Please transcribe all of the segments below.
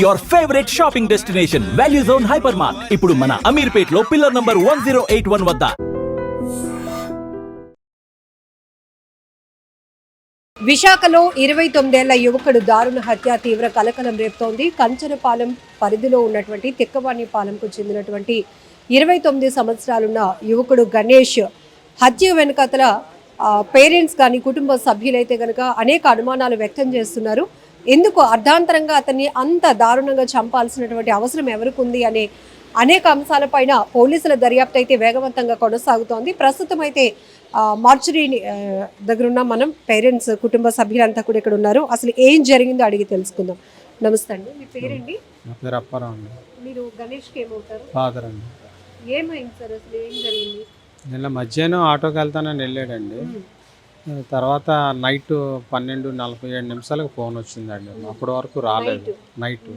Your favorite shopping destination, Value Zone Hypermart. ఇప్పుడు మన అమీర్పేట్లో pillar number 1081 వద్ద. విశాఖలో 29 ఏళ్ల యువకుడు దారుణ హత్య తీవ్ర కలకలం రేపుతోంది. కంచరపాలెం పరిధిలో ఉన్నటువంటి తిక్కవాణిపాలెంకు చెందినటువంటి 29 సంవత్సరాలున్న యువకుడు గణేష్ హత్య వెనుకతల పేరెంట్స్ కానీ కుటుంబ సభ్యులైతే కనుక అనేక అనుమానాలు వ్యక్తం చేస్తున్నారు. ఎందుకు అర్ధాంతరంగా అతన్ని అంత దారుణంగా చంపాల్సినటువంటి అవసరం ఎవరికి ఉంది అనే అనేక అంశాలపైన పోలీసుల దర్యాప్తు అయితే వేగవంతంగా కొనసాగుతోంది. ప్రస్తుతం అయితే మార్చురీ దగ్గర ఉన్న మనం పేరెంట్స్ కుటుంబ సభ్యులంతా కూడా ఇక్కడ ఉన్నారు. అసలు ఏం జరిగిందో అడిగి తెలుసుకుందాం. నమస్తే అండి, మీ పేరండి? నా పేరు అప్పారావు అండి. మీరు గణేష్కి ఏమవుతారు? ఫాదర్ అండి. ఏమైంది సార్, అసలు ఏం జరిగింది? నిన్న మధ్యాహ్నం ఆటోకి వెళ్తానని వెళ్ళాడండి. తర్వాత నైట్ 12:47 ఫోన్ వచ్చిందండి. అప్పటి వరకు రాలేదు. నైట్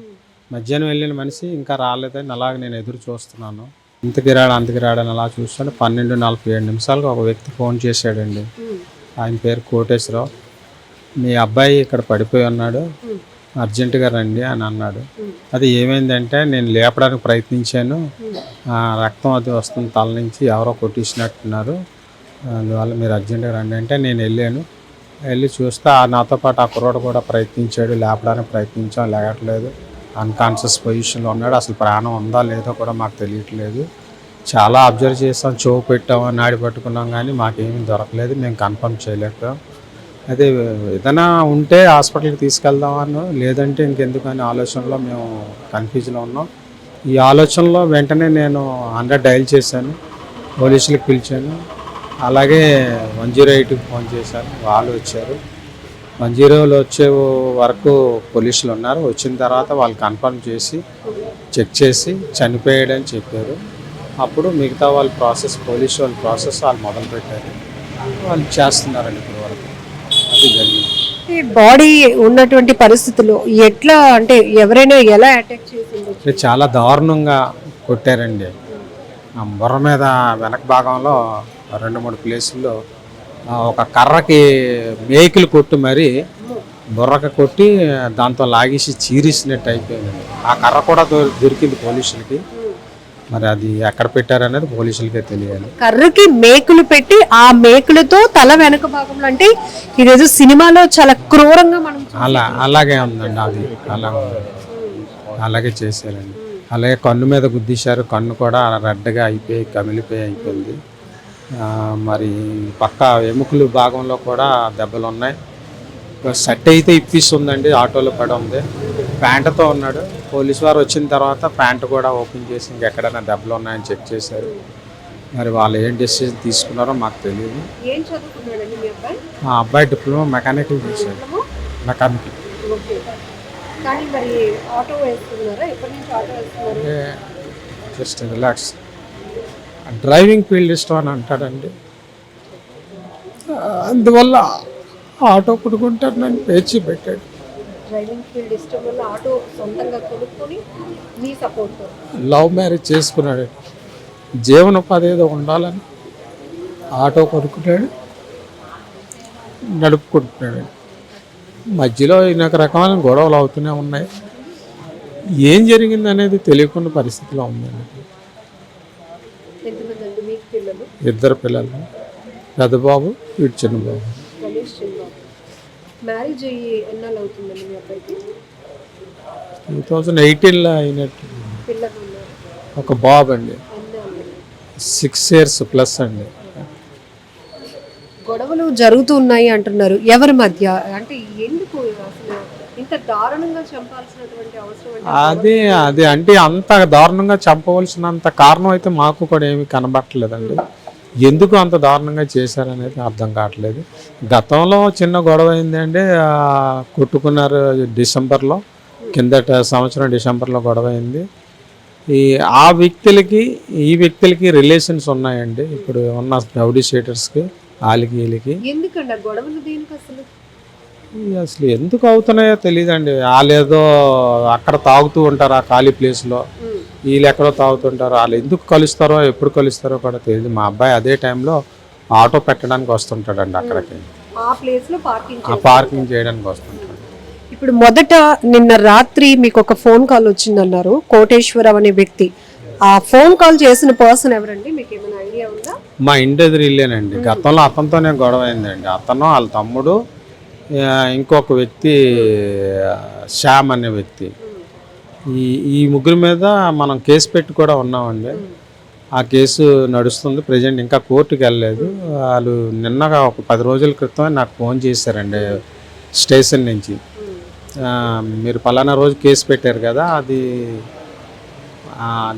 మధ్యాహ్నం వెళ్ళిన మనిషి ఇంకా రాలేదని అలాగే నేను ఎదురు చూస్తున్నాను. అంతకి రాడని అలా చూస్తాను. 12:47 ఒక వ్యక్తి ఫోన్ చేశాడండి. ఆయన పేరు కోటేశ్వరరావు. మీ అబ్బాయి ఇక్కడ పడిపోయి ఉన్నాడు, అర్జెంటుగా రండి అని అన్నాడు. అది ఏమైందంటే నేను లేపడానికి ప్రయత్నించాను, రక్తం అది వస్తుంది తల నుంచి, ఎవరో కొట్టించినట్టున్నారు, అందువల్ల మీరు అర్జెంటుగా రండి అంటే నేను వెళ్ళి చూస్తే నాతో పాటు ఆ కుర్రోడు కూడా ప్రయత్నించాడు. లేపడానికి ప్రయత్నించాం, లేగట్లేదు, అన్కాన్షియస్ పొజిషన్లో ఉన్నాడు. అసలు ప్రాణం ఉందా లేదో కూడా మాకు తెలియట్లేదు. చాలా అబ్జర్వ్ చేస్తాం, చెవు పెట్టాము, నాడి పట్టుకున్నాం, కానీ మాకేమీ దొరకలేదు. మేము కన్ఫర్మ్ చేయలేకపోయాం. అదే ఏదైనా ఉంటే హాస్పిటల్కి తీసుకెళ్దామని, లేదంటే ఇంకెందుకని ఆలోచనలో మేము కన్ఫ్యూజ్లో ఉన్నాం. ఈ ఆలోచనలో వెంటనే నేను 100 డయల్ చేశాను, పోలీసులకు పిలిచాను, అలాగే 108కి ఫోన్ చేశాను. వాళ్ళు వచ్చారు. 110లో వచ్చే వరకు పోలీసులు ఉన్నారు. వచ్చిన తర్వాత వాళ్ళు కన్ఫర్మ్ చేసి చెక్ చేసి చనిపోయాడని చెప్పారు. అప్పుడు మిగతా వాళ్ళ ప్రాసెస్, పోలీసు వాళ్ళ ప్రాసెస్ వాళ్ళు మొదలుపెట్టారు. వాళ్ళు చేస్తున్నారండి ఇప్పుడు వరకు. అది జరిగింది. బాడీ ఉన్నటువంటి పరిస్థితుల్లో ఎట్లా, అంటే ఎవరైనా ఎలా అటాక్ చేసింది? చాలా దారుణంగా కొట్టారండి. బుర్ర మీద వెనక భాగంలో 2-3 ప్లేసుల్లో ఒక కర్రకి మేకులు కొట్టి మరి బుర్రకి కొట్టి దాంతో లాగేసి చీరేసినట్టు అయిపోయింది. ఆ కర్ర కూడా దొరికింది పోలీసులకి. మరి అది ఎక్కడ పెట్టారనేది పోలీసులకే తెలియాలి. కర్రకి మేకులు పెట్టి ఆ మేకులతో తల వెనక భాగంలో, అంటే ఇదేదో సినిమాలో చాలా క్రూరంగా మనం అలాగే ఉందండి. అది అలాగే చేశారండి. అలాగే కన్ను మీద గుద్దేశారు. కన్ను కూడా రెడ్గా అయిపోయి కమిలిపోయింది. మరి పక్క ఎముకలు భాగంలో కూడా దెబ్బలు ఉన్నాయి. షర్ట్ అయితే ఇప్పిస్తుందండి, ఆటోలో పడి ఉంది. ప్యాంటుతో ఉన్నాడు. పోలీసు వారు వచ్చిన తర్వాత ప్యాంటు కూడా ఓపెన్ చేసి ఇంకెక్కడైనా దెబ్బలు ఉన్నాయని చెక్ చేశారు. మరి వాళ్ళు ఏం డెసిషన్ తీసుకున్నారో మాకు తెలియదు. మా అబ్బాయి డిప్లొమా మెకానికల్ చేశాడు. Mechanical just relax. Driving field ఇష్టం అని అంటాడండి. అందువల్ల ఆటో కొనుక్కుంటాడు, నన్ను పేర్చి పెట్టాడు. లవ్ మ్యారేజ్ చేసుకున్నాడు. జీవనోపాధి ఏదో ఉండాలని ఆటో కొనుక్కుంటాడు, నడుపుకుంటున్నాడు. మధ్యలో ఇక రకమైన గొడవలు అవుతూనే ఉన్నాయి. ఏం జరిగింది అనేది తెలియకుండా పరిస్థితిలో ఉందండి. 2 పిల్లలు, పెద్ద బాబు, వీడు చిన్న బాబు. మ్యారేజ్ అయ్యి ఎన్నాళ్ళు అవుతుందండి మీ అబ్బాయికి? 2018లో అయినట్టు. ఒక బాబు అండి, 6 years ప్లస్ అండి. గొడవలు జరుగుతూ ఉన్నాయి అంటున్నారు. ఎవరి మధ్య, అంటే ఎందుకు అసలు ఇంత దారుణంగా చంపాల్సినటువంటి అవసరం? అది అంటే అంత దారుణంగా చంపవలసినంత కారణం అయితే మాకు కూడా ఏమి కనబట్టలేదండి. ఎందుకు అంత దారుణంగా చేశారనేది అర్థం కావట్లేదు. గతంలో చిన్న గొడవ అయిందండి, కొట్టుకున్నారు డిసెంబర్లో, కిందట సంవత్సరం డిసెంబర్లో గొడవ అయింది. ఆ వ్యక్తులకి ఈ వ్యక్తులకి రిలేషన్స్ ఉన్నాయండి. ఇప్పుడు ఉన్న రౌడీ షీటర్స్కి వాళ్ళకి వీళ్ళకి. ఎందుకండి గొడవలు దేనికి అసలు? అసలు ఎందుకు అవుతున్నాయో తెలియదండి. వాళ్ళు ఏదో అక్కడ తాగుతూ ఉంటారు ఆ ఖాళీ ప్లేస్లో, వీళ్ళు ఎక్కడో తాగుతుంటారు. వాళ్ళు ఎందుకు కలుస్తారో ఎప్పుడు కలుస్తారో కూడా తెలియదు. మా అబ్బాయి అదే టైంలో ఆటో పెట్టడానికి వస్తుంటాడండి అక్కడికి, ఆ ప్లేస్లో పార్కింగ్ చేయడానికి వస్తుంటాడు. ఇప్పుడు మొదట నిన్న రాత్రి మీకు ఒక ఫోన్ కాల్ వచ్చిందన్నారు, కోటేశ్వరం అనే వ్యక్తి. ఆ ఫోన్ కాల్ చేసిన పర్సన్ ఎవరండి, మీకు ఏమైనా ఐడియా ఉందా? మా ఇంటి ఎదురు ఇల్లేనండి. గతంలో అతనితోనే గొడవ అయిందండి. అతను వాళ్ళ తమ్ముడు ఇంకొక వ్యక్తి శ్యామ్ అనే వ్యక్తి. ఈ ముగ్గురు మీద మనం కేసు పెట్టి కూడా ఉన్నామండి. ఆ కేసు నడుస్తుంది ప్రజెంట్, ఇంకా కోర్టుకి వెళ్ళలేదు. వాళ్ళు నిన్నగా ఒక 10 రోజుల క్రితం నాకు ఫోన్ చేశారండి స్టేషన్ నుంచి. మీరు పలానా రోజు కేసు పెట్టారు కదా, అది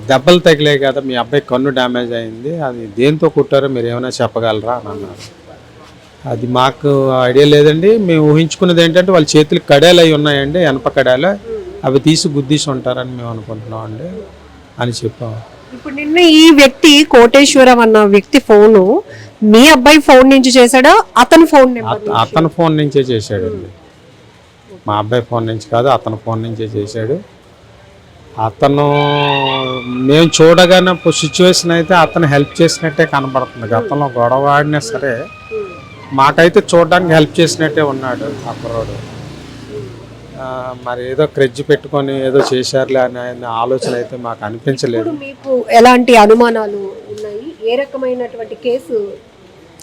దెబ్బలు తగిలాయి కదా, మీ అబ్బాయి కన్ను డ్యామేజ్ అయింది, అది దేంతో కుట్టారో మీరు ఏమైనా చెప్పగలరా అని అన్నారు. అది మాకు ఐడియా లేదండి. మేము ఊహించుకున్నది ఏంటంటే వాళ్ళ చేతులకు కడాలు అవి ఉన్నాయండి, ఎనప కడాలు, అవి తీసి గుద్దీసి ఉంటారని మేము అనుకుంటున్నాం అండి అని చెప్పాము. ఇప్పుడు నిన్న ఈ వ్యక్తి కోటేశ్వరం అన్న వ్యక్తి ఫోను మీ అబ్బాయి ఫోన్ నుంచి చేశాడా, అతని ఫోన్ నెంబర్? అతని ఫోన్ నుంచే చేశాడండి. మా అబ్బాయి ఫోన్ నుంచి కాదు, అతని ఫోన్ నుంచే చేశాడు. అతను మేము చూడగానే సిచ్యువేషన్ అయితే అతను హెల్ప్ చేసినట్టే కనబడుతుంది. గతంలో గొడవ ఆడినా సరే మాకైతే చూడడానికి హెల్ప్ చేసినట్టే ఉన్నాడు ఆ కుర్రాడు. మరి ఏదో క్రెడ్జ్ పెట్టుకొని ఏదో చేశారులే అనే ఆలోచన అయితే మాకు అనిపించలేదు. మీకు ఎలాంటి అనుమానాలు ఉన్నాయి? ఏ రకమైనటువంటి కేసు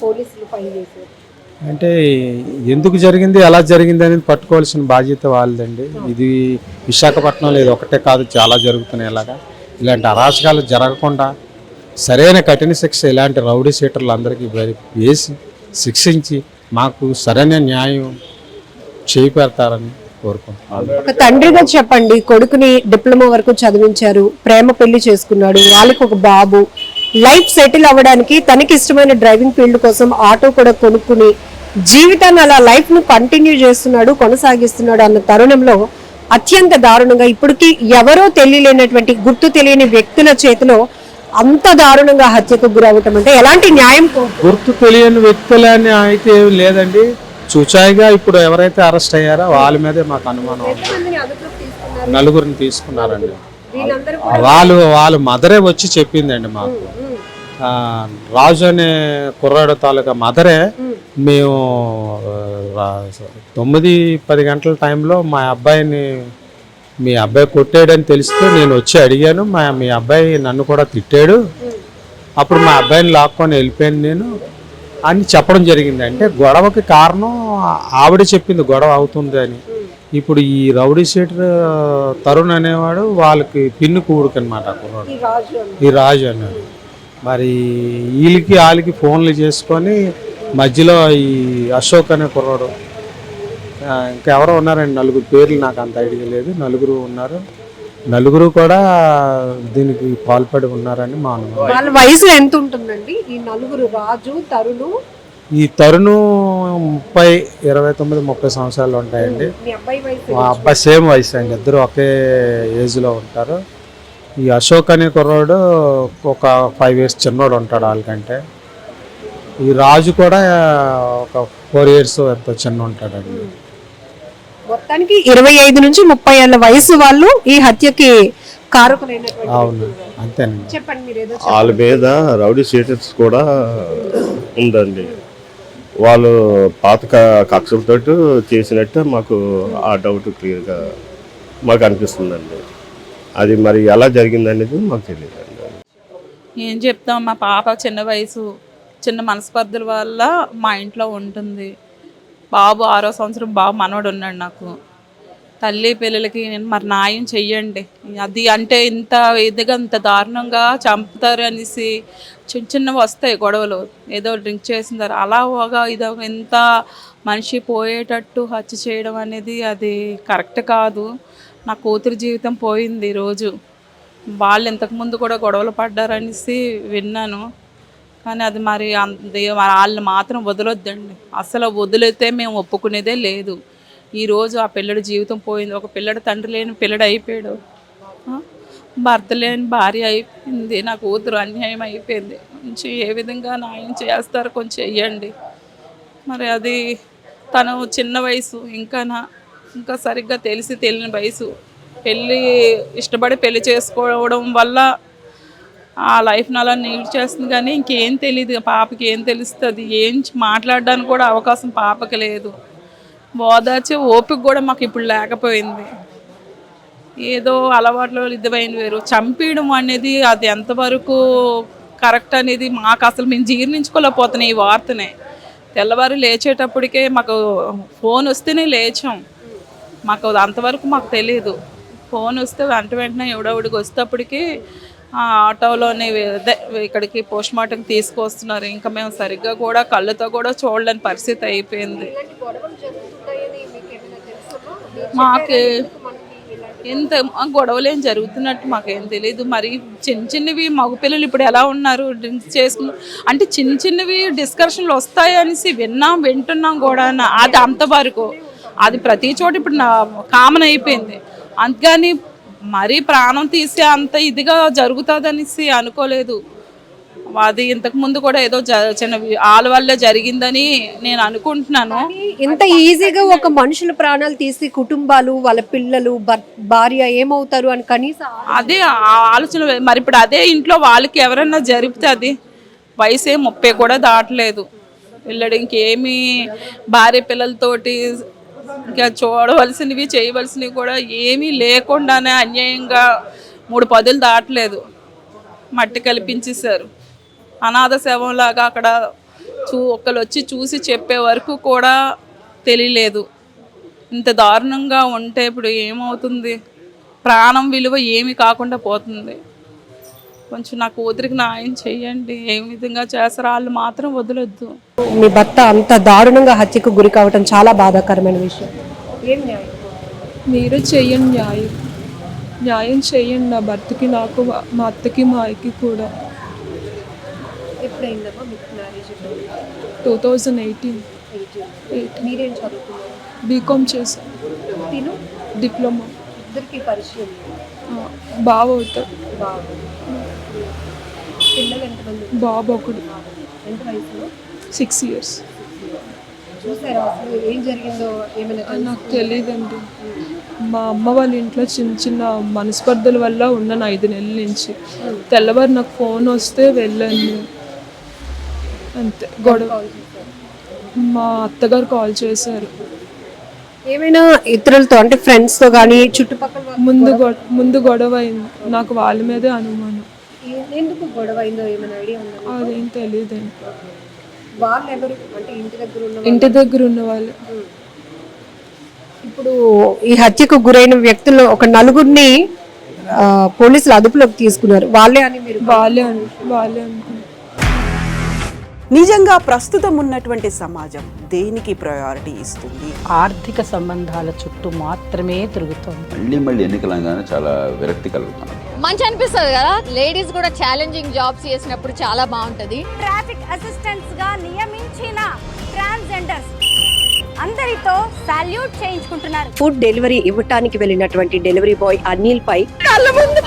పోలీసులు ఫైల్ చేశారు? అంటే ఎందుకు జరిగింది, ఎలా జరిగింది అనేది పట్టుకోవాల్సిన బాధ్యత వాళ్ళదండి. ఇది విశాఖపట్నంలో ఇది ఒకటే కాదు, చాలా జరుగుతున్నాయి. ఇలాంటి అరాచకాలు జరగకుండా సరైన కఠిన శిక్ష ఇలాంటి రౌడీ షీటర్లు అందరికీ వేసి శిక్షించి మాకు సరైన న్యాయం చేపెడతారని కోరుకుంటున్నాను. ఒక తండ్రిగా చెప్పండి, కొడుకుని డిప్లొమా వరకు చదివించారు, ప్రేమ పెళ్లి చేసుకున్నాడు, వాళ్ళకి ఒక బాబు, లైఫ్ సెటిల్ అవ్వడానికి తనకి ఇష్టమైన డ్రైవింగ్ ఫీల్డ్ కోసం ఆటో కూడా కొనుక్కుని జీవితాన్ని అలా లైఫ్ ను కంటిన్యూ చేస్తున్నాడు, కొనసాగిస్తున్నాడు అన్న తరుణంలో అత్యంత దారుణంగా ఇప్పటికీ ఎవరో తెలియలేనటువంటి గుర్తు తెలియని వ్యక్తుల చేతిలో అంత దారుణంగా హత్యకు గురవటం అంటే ఎలాంటి న్యాయం? గుర్తు తెలియని వ్యక్తులని అయితే ఏమి లేదండి. చూచాయిగా ఇప్పుడు ఎవరైతే అరెస్ట్ అయ్యారో వాళ్ళ మీదే మాకు అనుమానం. నలుగురిని తీసుకున్నారండి. వాళ్ళ మదరే వచ్చి చెప్పిందండి మాకు. రాజు అనే కుర్రాడు తాలూకా మదరే మేము 9-10 గంటల టైంలో మీ అబ్బాయి కొట్టాడని తెలిస్తే నేను వచ్చి అడిగాను. మీ అబ్బాయి నన్ను కూడా తిట్టాడు, అప్పుడు మా అబ్బాయిని లాక్కొని వెళ్ళిపోయాను నేను అని చెప్పడం జరిగింది. అంటే గొడవకి కారణం ఆవిడ చెప్పింది గొడవ అవుతుంది అని. ఇప్పుడు ఈ రౌడీ షీటర్ తరుణ్ అనేవాడు వాళ్ళకి పిన్ను కూడుకు అనమాట కుర్రాడు, ఈ రాజు అన్నాడు. మరి వాళ్ళకి ఫోన్లు చేసుకొని మధ్యలో ఈ అశోక్ అనే కుర్రాడు, ఇంకెవరో ఉన్నారండి, 4 పేర్లు నాకు అంత ఐడియా లేదు, 4 ఉన్నారు. 4 కూడా దీనికి పాల్పడి ఉన్నారని మా అనుమానం. వాళ్ళ వయసు ఎంత ఉంటుందండి ఈ 4? రాజు, తరుణు. ఈ తరుణు 29-30 సంవత్సరాలు ఉంటాయండి. మా అబ్బాయి సేమ్ వయసు అండి, ఇద్దరు ఒకే ఏజ్లో ఉంటారు. ఈ అశోక్ అనే కుర్రాడు ఒక 5 years చిన్నోడు ఉంటాడు వాళ్ళకంటే. ఈ రాజు కూడా ఒక 4 years ఎంతో చిన్న ఉంటాడండి. మొత్తానికి 25 నుంచి 30 ఏళ్ల వయసు వాళ్ళు ఈ హత్యకి కారకులైనటువంటి. అవును, అంతేనండి. చెప్పండి మీరు ఏదో. వాళ్ళ మీద రౌడీ షీటర్స్ కూడా ఉందండి. వాళ్ళు పాత కక్షలతో చేసినట్టు మాకు ఆ డౌట్ క్లియర్గా మాకు అనిపిస్తుందండి. అది మరి ఎలా జరిగిందనేది మాకు తెలియదు. ఏం చెప్తాం, మా పాప చిన్న వయసు, చిన్న మనస్పర్ధల వల్ల మా ఇంట్లో ఉంటుంది. బాబు 6వ సంవత్సరం బాబు మనవడు ఉన్నాడు నాకు. తల్లి పిల్లలకి నేను మరి న్యాయం చెయ్యండి. అది అంటే ఇంత ఇదిగా ఇంత దారుణంగా చంపుతారు అనేసి చిన్నవి వస్తాయి గొడవలు, ఏదో డ్రింక్ చేసిందారు అలా ఇదో ఇంత మనిషి పోయేటట్టు హత్య చేయడం అనేది అది కరెక్ట్ కాదు. నా కూతురు జీవితం పోయింది ఈరోజు. వాళ్ళు ఇంతకుముందు కూడా గొడవలు పడ్డారనేసి విన్నాను, కానీ అది మరి వాళ్ళు మాత్రం వదలొద్దండి. అసలు వదిలితే మేము ఒప్పుకునేదే లేదు. ఈరోజు ఆ పిల్లడి జీవితం పోయింది. ఒక పిల్లడు తండ్రి లేని పిల్లడు అయిపోయాడు, భర్త లేని భార్య అయిపోయింది. నా కూతురు అన్యాయం అయిపోయింది. కొంచెం ఏ విధంగా న్యాయం చేస్తారో కొంచెం చెయ్యండి. మరి అది తను చిన్న వయసు, ఇంకా సరిగ్గా తెలియని వయసు. ఇష్టపడి పెళ్లి చేసుకోవడం వల్ల ఆ లైఫ్ని అలా నీడ్ చేస్తుంది, కానీ ఇంకేం తెలియదు పాపకి. ఏం తెలుస్తుంది? ఏం మాట్లాడడానికి కూడా అవకాశం పాపకి లేదు. ఓదార్చే ఓపిక కూడా మాకు ఇప్పుడు లేకపోయింది. ఏదో అలవాట్లో ఇదివైన వేరు, చంపేయడం అనేది అది ఎంతవరకు కరెక్ట్ అనేది మాకు అసలు మేము జీర్ణించుకోలేకపోతున్నాం ఈ వార్తనే. తెల్లవారు లేచేటప్పటికే మాకు ఫోన్ వస్తేనే లేచాం, మాకు అంతవరకు మాకు తెలియదు. ఫోన్ వస్తే వెంటనే ఎవడెవడికి వస్తేప్పటికి ఆటోలోనే ఇక్కడికి పోస్ట్ మార్టంకి తీసుకొస్తున్నారు. ఇంకా మేము సరిగ్గా కూడా కళ్ళతో కూడా చూడలేని పరిస్థితి అయిపోయింది. మాకు ఎంత గొడవలు ఏం జరుగుతున్నట్టు మాకేం తెలియదు. మరి చిన్నవి మగపిల్లలు ఇప్పుడు ఎలా ఉన్నారు, డ్రింక్స్ చేసుకున్నారు అంటే చిన్నవి డిస్కషన్లు వస్తాయనేసి వింటున్నాం కూడా. అది అంతవరకు అది ప్రతి చోట ఇప్పుడు కామన్ అయిపోయింది. అంతేగాని మరీ ప్రాణం తీసే అంత ఇదిగా జరుగుతుందనేసి అనుకోలేదు. అది ఇంతకు ముందు కూడా ఏదో చిన్న వాళ్ళ వల్లే జరిగిందని నేను అనుకుంటున్నాను. ఇంత ఈజీగా ఒక మనుషుల ప్రాణాలు తీసి కుటుంబాలు, వాళ్ళ పిల్లలు, భార్య ఏమవుతారు అని కనీసం అదే ఆలోచన. మరి ఇప్పుడు అదే ఇంట్లో వాళ్ళకి ఎవరన్నా జరిపితే, అది వయసే 30 కూడా దాటలేదు పిల్లడు, ఇంకేమీ భార్య పిల్లలతోటి ఇంకా చూడవలసినవి చేయవలసినవి కూడా ఏమీ లేకుండానే అన్యాయంగా 3 పదులు దాటలేదు మట్టి కల్పించేశారు. అనాథ శవంలాగా అక్కడ ఒకళ్ళు వచ్చి చూసి చెప్పే వరకు కూడా తెలియలేదు. ఇంత దారుణంగా ఉంటే ఇప్పుడు ఏమవుతుంది? ప్రాణం విలువ ఏమి కాకుండా పోతుంది. కొంచెం నా కూతురికి న్యాయం చెయ్యండి. ఏ విధంగా చేస్తారో వాళ్ళు మాత్రం వదలొద్దు. మీ భర్త అంత దారుణంగా హత్యకు గురి కావటం చాలా బాధాకరమైన విషయం. ఏం న్యాయం? మీరే చెయ్యండి, న్యాయం చెయ్యండి నా భర్తకి, నాకు, మా అత్తకి, మా అయ్యకి కూడా. ఎప్పుడైందమ్మా మీకు మ్యారేజ్? 2018. మీరేం చదువుకున్నారు? బీకామ్ చేశాను. తిను డిప్లొమా. ఇద్దరికి పరిచయం బావ అవుతాడు. పిల్లలు ఎంతమంది? బాబు ఒకడు. ఎంత వయసులో? 6 years. చూసారా అసలు ఏం జరిగిందో? ఏమైనా నాకు తెలియదండి. మా అమ్మ వాళ్ళ ఇంట్లో చిన్న మనస్పర్ధల వల్ల ఉన్నాను 5 నెలల నుంచి. తెల్లవారు నాకు ఫోన్ వస్తే వెళ్ళాను అంతే. గొడవ మా అత్తగారు కాల్ చేశారు. ఏమైనా ఇతరులతో అంటే ఫ్రెండ్స్తో కానీ చుట్టుపక్కల ముందు గొడవ అయింది. నాకు వాళ్ళ మీదే అనుమానం. ఎందుకు గొడవ అయిందో ఏమైనా ఐడియా ఉందా? అదేం తెలియదండి. వాళ్ళు ఎవరు అంటే ఇంటి దగ్గర ఉన్న వాళ్ళు. ఇప్పుడు ఈ హత్యకు గురైన వ్యక్తుల్లో ఒక 4గురిని పోలీసులు అదుపులోకి తీసుకున్నారు. వాళ్ళే అని మీరు? వాళ్ళే అనుకున్నారు. నిజంగా ప్రస్తుతం ఉన్నటువంటి సమాజం దేనికి ప్రయారిటీ ఇస్తుంది? ఆర్థిక సంబంధాల చుట్టూ మాత్రమే తిరుగుతుంది. మళ్ళీ ఎన్నికలంగానే చాలా విరక్తి కలుగుతాను. మంచి అనిపిస్తుంది కదా, లేడీస్ కూడా ఛాలెంజింగ్ జాబ్స్ చేసినప్పుడు చాలా బాగుంటది. ట్రాఫిక్ అసిస్టెంట్స్ గా నియమించిన ట్రాన్స్జెండర్స్ అందరితో సాల్యూట్ చేయించుకుంటున్నారు. ఫుడ్ డెలివరీ ఇవ్వటానికి వెళ్ళినటువంటి డెలివరీ బాయ్ అనిల్ పై కళ్ళ ముందు